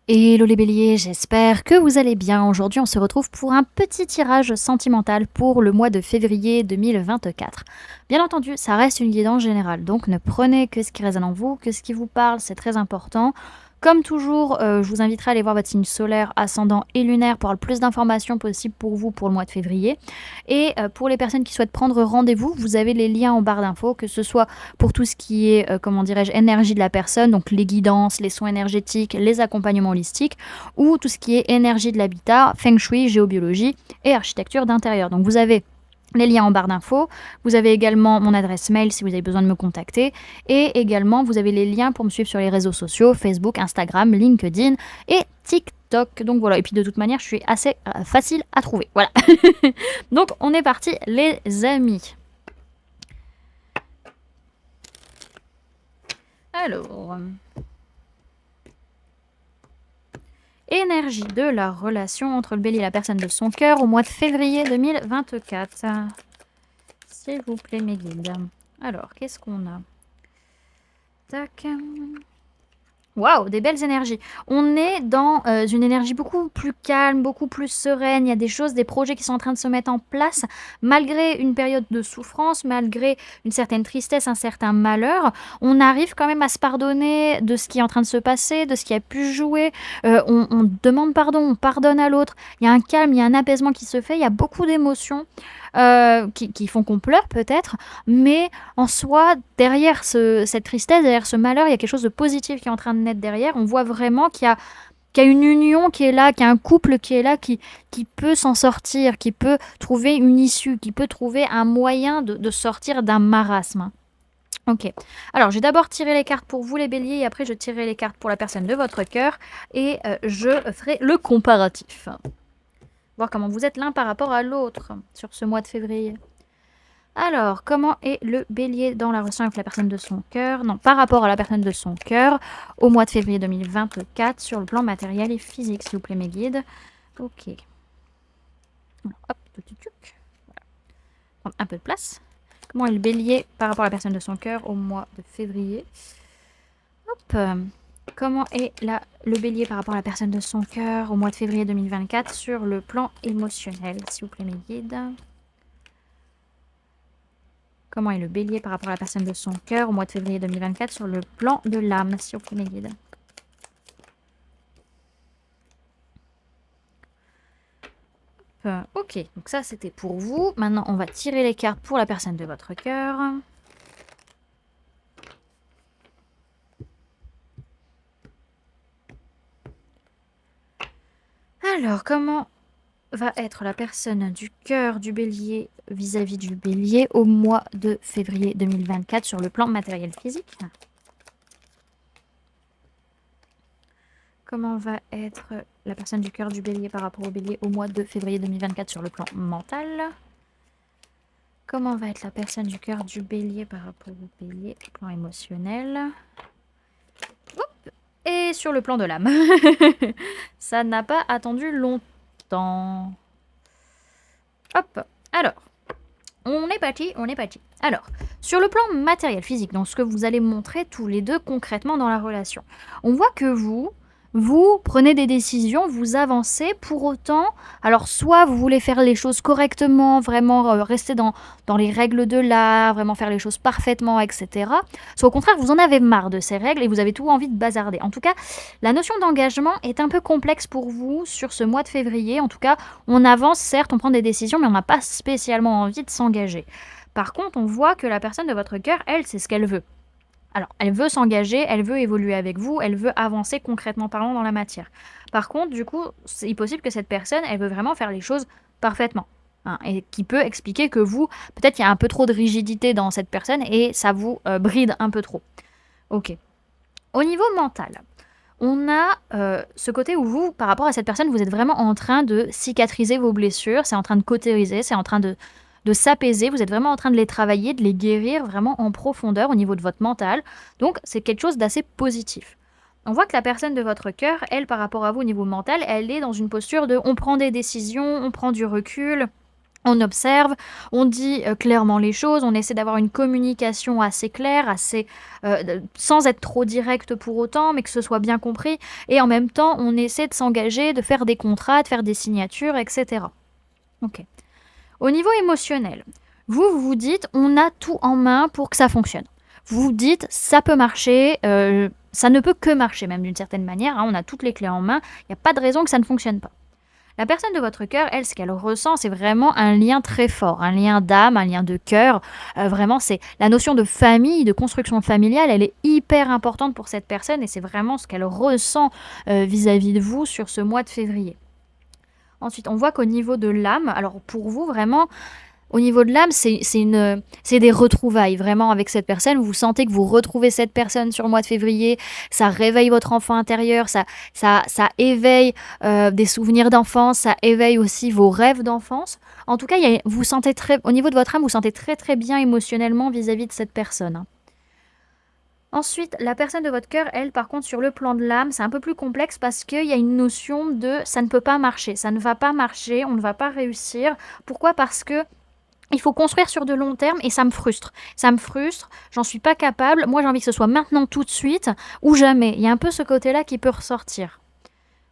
Hello les béliers, j'espère que vous allez bien. Aujourd'hui, on se retrouve pour un petit tirage sentimental pour le mois de février 2024. Bien entendu, ça reste une guidance générale, donc ne prenez que ce qui résonne en vous, que ce qui vous parle, c'est très important. Comme toujours, je vous inviterai à aller voir votre signe solaire, ascendant et lunaire pour avoir le plus d'informations possible pour vous pour le mois de février. Et pour les personnes qui souhaitent prendre rendez-vous, vous avez les liens en barre d'infos, que ce soit pour tout ce qui est, comment dirais-je, énergie de la personne, donc les guidances, les soins énergétiques, les accompagnements holistiques, ou tout ce qui est énergie de l'habitat, feng shui, géobiologie et architecture d'intérieur. Donc vous avez les liens en barre d'infos, vous avez également mon adresse mail si vous avez besoin de me contacter, et également vous avez les liens pour me suivre sur les réseaux sociaux, Facebook, Instagram, LinkedIn et TikTok. Donc voilà, et puis de toute manière je suis assez facile à trouver. Voilà. Donc on est parti les amis. Alors, énergie de la relation entre le bélier et la personne de son cœur au mois de février 2024. S'il vous plaît, mes guides. Alors, qu'est-ce qu'on a? Tac. Waouh, des belles énergies. On est dans une énergie beaucoup plus calme, beaucoup plus sereine. Il y a des choses, des projets qui sont en train de se mettre en place, malgré une période de souffrance, malgré une certaine tristesse, un certain malheur. On arrive quand même à se pardonner de ce qui est en train de se passer, de ce qui a pu jouer. On demande pardon, on pardonne à l'autre. Il y a un calme, il y a un apaisement qui se fait. Il y a beaucoup d'émotions qui font qu'on pleure peut-être, mais en soi, derrière cette tristesse, derrière ce malheur, il y a quelque chose de positif qui est en train de naître derrière. On voit vraiment qu'il y a une union qui est là, qu'il y a un couple qui est là, qui peut s'en sortir, qui peut trouver une issue, qui peut trouver un moyen de sortir d'un marasme. Ok. Alors, j'ai d'abord tiré les cartes pour vous, les béliers, et après, je tirerai les cartes pour la personne de votre cœur, et je ferai le comparatif. Voir comment vous êtes l'un par rapport à l'autre sur ce mois de février. Alors, comment est le bélier dans la relation avec la personne de son cœur? Non, par rapport à la personne de son cœur, au mois de février 2024, sur le plan matériel et physique, s'il vous plaît, mes guides. Ok. Hop, petit truc. Voilà. Prendre un peu de place. Comment est le bélier par rapport à la personne de son cœur au mois de février? Hop. Comment est le bélier par rapport à la personne de son cœur au mois de février 2024 sur le plan émotionnel, s'il vous plaît, mes guides? Comment est le bélier par rapport à la personne de son cœur au mois de février 2024 sur le plan de l'âme, s'il vous plaît, mes guides? Ok, donc ça c'était pour vous. Maintenant, on va tirer les cartes pour la personne de votre cœur. Alors, comment va être la personne du cœur du bélier vis-à-vis du bélier au mois de février 2024 sur le plan matériel physique? Comment va être la personne du cœur du bélier par rapport au bélier au mois de février 2024 sur le plan mental? Comment va être la personne du cœur du bélier par rapport au bélier au plan émotionnel? Hop. Et sur le plan de l'âme. Ça n'a pas attendu longtemps. Hop. Alors, on est parti, on est parti. Alors, sur le plan matériel, physique, donc ce que vous allez montrer tous les deux concrètement dans la relation, on voit que vous prenez des décisions, vous avancez, pour autant, alors soit vous voulez faire les choses correctement, vraiment rester dans les règles de l'art, vraiment faire les choses parfaitement, etc. Soit au contraire, vous en avez marre de ces règles et vous avez tout envie de bazarder. En tout cas, la notion d'engagement est un peu complexe pour vous sur ce mois de février. En tout cas, on avance, certes, on prend des décisions, mais on n'a pas spécialement envie de s'engager. Par contre, on voit que la personne de votre cœur, elle, c'est ce qu'elle veut. Alors, elle veut s'engager, elle veut évoluer avec vous, elle veut avancer concrètement parlant dans la matière. Par contre, du coup, c'est possible que cette personne, elle veut vraiment faire les choses parfaitement. Hein, et qui peut expliquer que vous, peut-être qu'il y a un peu trop de rigidité dans cette personne et ça vous bride un peu trop. Ok. Au niveau mental, on a ce côté où vous, par rapport à cette personne, vous êtes vraiment en train de cicatriser vos blessures, c'est en train de cautériser, c'est en train de s'apaiser, vous êtes vraiment en train de les travailler, de les guérir vraiment en profondeur au niveau de votre mental. Donc, c'est quelque chose d'assez positif. On voit que la personne de votre cœur, elle, par rapport à vous au niveau mental, elle est dans une posture de on prend des décisions, on prend du recul, On observe, on dit clairement les choses, on essaie d'avoir une communication assez claire, assez, sans être trop direct pour autant, mais que ce soit bien compris. Et en même temps, on essaie de s'engager, de faire des contrats, de faire des signatures, etc. Ok. Au niveau émotionnel, vous vous dites, on a tout en main pour que ça fonctionne. Vous vous dites, ça peut marcher, ça ne peut que marcher même d'une certaine manière, hein, on a toutes les clés en main, il n'y a pas de raison que ça ne fonctionne pas. La personne de votre cœur, elle, ce qu'elle ressent, c'est vraiment un lien très fort, un lien d'âme, un lien de cœur. Vraiment, c'est la notion de famille, de construction familiale, elle est hyper importante pour cette personne et c'est vraiment ce qu'elle ressent vis-à-vis de vous sur ce mois de février. Ensuite, on voit qu'au niveau de l'âme, alors pour vous, vraiment, au niveau de l'âme, c'est des retrouvailles vraiment avec cette personne. Vous sentez que vous retrouvez cette personne sur le mois de février. Ça réveille votre enfant intérieur, ça éveille des souvenirs d'enfance, ça éveille aussi vos rêves d'enfance. En tout cas, vous sentez au niveau de votre âme, vous sentez très très bien émotionnellement vis-à-vis de cette personne, hein. Ensuite, la personne de votre cœur, elle, par contre, sur le plan de l'âme, c'est un peu plus complexe parce qu'il y a une notion de ça ne peut pas marcher, ça ne va pas marcher, on ne va pas réussir. Pourquoi? Parce que il faut construire sur de long terme et ça me frustre. Ça me frustre, j'en suis pas capable. Moi, j'ai envie que ce soit maintenant, tout de suite, ou jamais. Il y a un peu ce côté-là qui peut ressortir.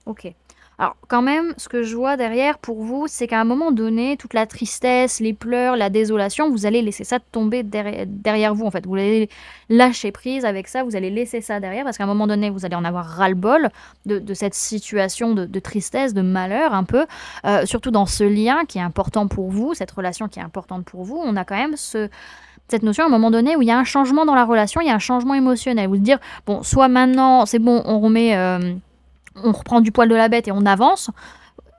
Ok. Alors, quand même, ce que je vois derrière pour vous, c'est qu'à un moment donné, toute la tristesse, les pleurs, la désolation, vous allez laisser ça tomber derrière vous, en fait. Vous allez lâcher prise avec ça, vous allez laisser ça derrière, parce qu'à un moment donné, vous allez en avoir cette cette situation de tristesse, de malheur, un peu. Surtout dans ce lien qui est important pour vous, cette relation qui est importante pour vous. On a quand même cette notion à un moment donné où il y a un changement dans la relation, il y a un changement émotionnel. Vous dire, bon, soit maintenant, c'est bon, on remet... on reprend du poil de la bête et on avance,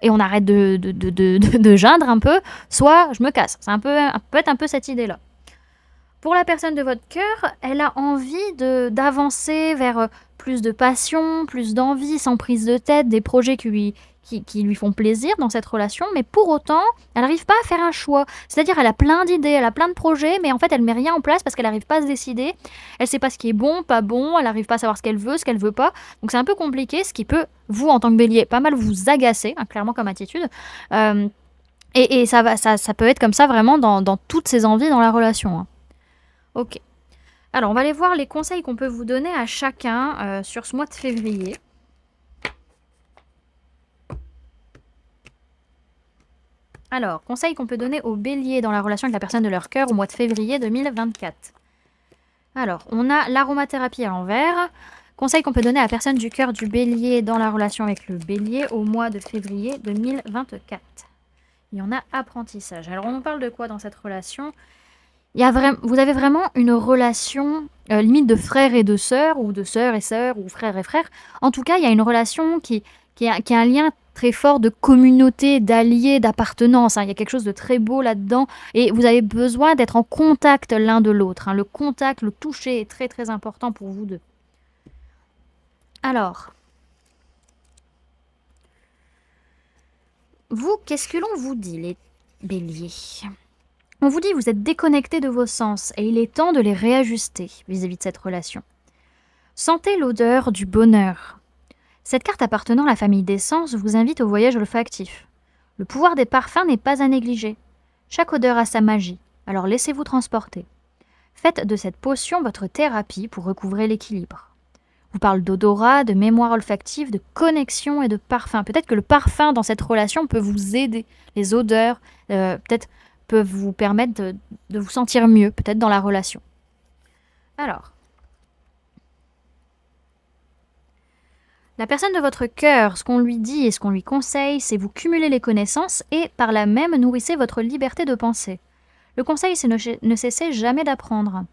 et on arrête de geindre un peu, soit je me casse. Peut être un peu cette idée-là. Pour la personne de votre cœur, elle a envie d'avancer vers plus de passion, plus d'envie, sans prise de tête, des projets qui lui font plaisir dans cette relation, mais pour autant, elle n'arrive pas à faire un choix. C'est-à-dire, elle a plein d'idées, elle a plein de projets, mais en fait, elle met rien en place parce qu'elle n'arrive pas à se décider. Elle sait pas ce qui est bon, pas bon, elle n'arrive pas à savoir ce qu'elle veut pas. Donc c'est un peu compliqué, ce qui peut, vous, en tant que bélier, pas mal vous agacer, hein, clairement comme attitude. Et ça peut être comme ça vraiment dans toutes ses envies dans la relation, hein. Ok. Alors, on va aller voir les conseils qu'on peut vous donner à chacun sur ce mois de février. Alors, conseils qu'on peut donner aux béliers dans la relation avec la personne de leur cœur au mois de février 2024. Alors, on a l'aromathérapie à l'envers. Conseils qu'on peut donner à la personne du cœur du bélier dans la relation avec le bélier au mois de février 2024. Il y en a apprentissage. Alors, on parle de quoi dans cette relation ? Vous avez vraiment une relation limite de frère et de sœur, ou de sœur et sœur, ou frère et frère. En tout cas, il y a une relation qui a un lien très fort de communauté, d'alliés, d'appartenance, hein. Il y a quelque chose de très beau là-dedans. Et vous avez besoin d'être en contact l'un de l'autre, hein. Le contact, le toucher est très très important pour vous deux. Alors, vous, qu'est-ce que l'on vous dit, les béliers ? On vous dit que vous êtes déconnecté de vos sens et il est temps de les réajuster vis-à-vis de cette relation. Sentez l'odeur du bonheur. Cette carte appartenant à la famille des sens vous invite au voyage olfactif. Le pouvoir des parfums n'est pas à négliger. Chaque odeur a sa magie, alors laissez-vous transporter. Faites de cette potion votre thérapie pour recouvrer l'équilibre. On parle d'odorat, de mémoire olfactive, de connexion et de parfum. Peut-être que le parfum dans cette relation peut vous aider. Les odeurs, peut-être peuvent vous permettre de vous sentir mieux, peut-être dans la relation. Alors, la personne de votre cœur, ce qu'on lui dit et ce qu'on lui conseille, c'est vous cumuler les connaissances et par là même nourrissez votre liberté de penser. Le conseil, c'est ne cesser jamais d'apprendre.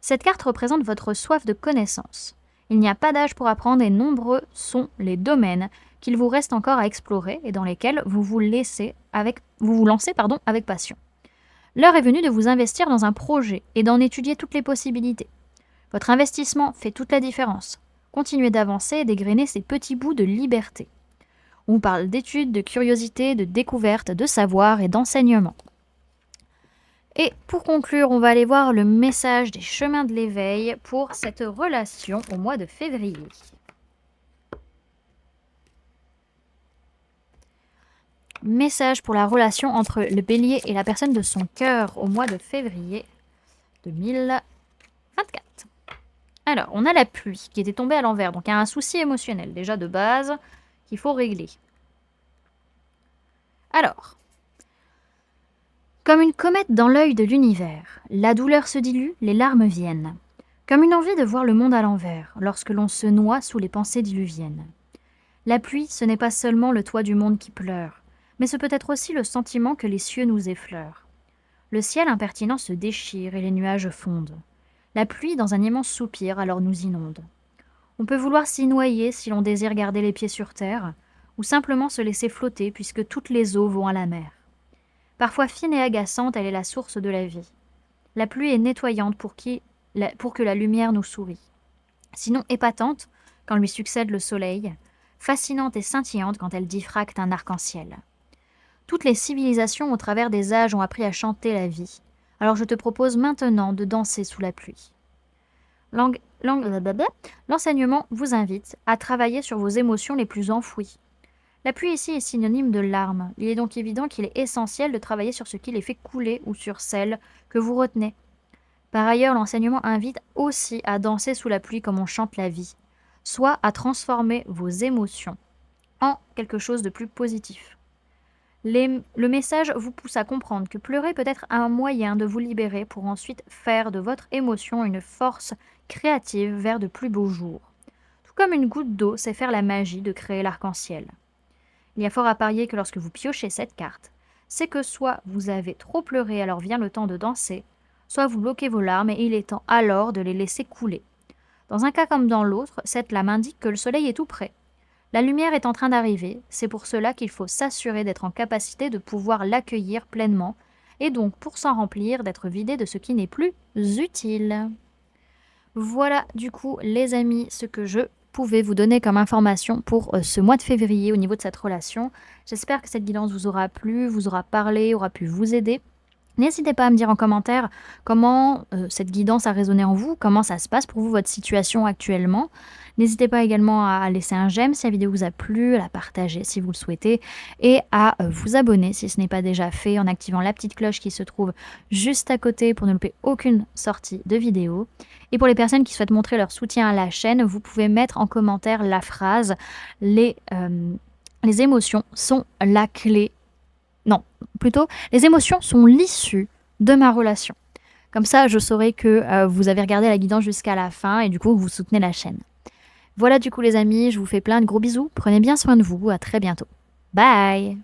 Cette carte représente votre soif de connaissance. Il n'y a pas d'âge pour apprendre et nombreux sont les domaines qu'il vous reste encore à explorer et dans lesquels vous vous lancez avec passion. L'heure est venue de vous investir dans un projet et d'en étudier toutes les possibilités. Votre investissement fait toute la différence. Continuez d'avancer et dégrainer ces petits bouts de liberté. On vous parle d'études, de curiosité, de découverte, de savoir et d'enseignement. Et pour conclure, on va aller voir le message des chemins de l'éveil pour cette relation au mois de février. Message pour la relation entre le bélier et la personne de son cœur au mois de février 2024. Alors, on a la pluie qui était tombée à l'envers, donc il y a un souci émotionnel déjà de base qu'il faut régler. Alors, comme une comète dans l'œil de l'univers, la douleur se dilue, les larmes viennent. Comme une envie de voir le monde à l'envers, lorsque l'on se noie sous les pensées diluviennes. La pluie, ce n'est pas seulement le toit du monde qui pleure, mais ce peut être aussi le sentiment que les cieux nous effleurent. Le ciel impertinent se déchire et les nuages fondent. La pluie, dans un immense soupir, alors nous inonde. On peut vouloir s'y noyer si l'on désire garder les pieds sur terre, ou simplement se laisser flotter puisque toutes les eaux vont à la mer. Parfois fine et agaçante, elle est la source de la vie. La pluie est nettoyante pour que la lumière nous sourie. Sinon épatante, quand lui succède le soleil, fascinante et scintillante quand elle diffracte un arc-en-ciel. Toutes les civilisations au travers des âges ont appris à chanter la vie. Alors je te propose maintenant de danser sous la pluie. L'enseignement vous invite à travailler sur vos émotions les plus enfouies. La pluie ici est synonyme de larmes. Il est donc évident qu'il est essentiel de travailler sur ce qui les fait couler ou sur celles que vous retenez. Par ailleurs, l'enseignement invite aussi à danser sous la pluie comme on chante la vie, soit à transformer vos émotions en quelque chose de plus positif. Le message vous pousse à comprendre que pleurer peut être un moyen de vous libérer pour ensuite faire de votre émotion une force créative vers de plus beaux jours. Tout comme une goutte d'eau sait faire la magie de créer l'arc-en-ciel. Il y a fort à parier que lorsque vous piochez cette carte, c'est que soit vous avez trop pleuré alors vient le temps de danser, soit vous bloquez vos larmes et il est temps alors de les laisser couler. Dans un cas comme dans l'autre, cette lame indique que le soleil est tout près. La lumière est en train d'arriver, c'est pour cela qu'il faut s'assurer d'être en capacité de pouvoir l'accueillir pleinement, et donc pour s'en remplir, d'être vidé de ce qui n'est plus utile. Voilà du coup les amis ce que je pouvais vous donner comme information pour ce mois de février au niveau de cette relation. J'espère que cette guidance vous aura plu, vous aura parlé, aura pu vous aider. N'hésitez pas à me dire en commentaire comment cette guidance a résonné en vous, comment ça se passe pour vous, votre situation actuellement. N'hésitez pas également à laisser un j'aime si la vidéo vous a plu, à la partager si vous le souhaitez et à vous abonner si ce n'est pas déjà fait en activant la petite cloche qui se trouve juste à côté pour ne louper aucune sortie de vidéo. Et pour les personnes qui souhaitent montrer leur soutien à la chaîne, vous pouvez mettre en commentaire la phrase « Les émotions sont la clé ». Non, plutôt, les émotions sont l'issue de ma relation. Comme ça, je saurai que vous avez regardé la guidance jusqu'à la fin et du coup, vous soutenez la chaîne. Voilà du coup les amis, je vous fais plein de gros bisous. Prenez bien soin de vous, à très bientôt. Bye!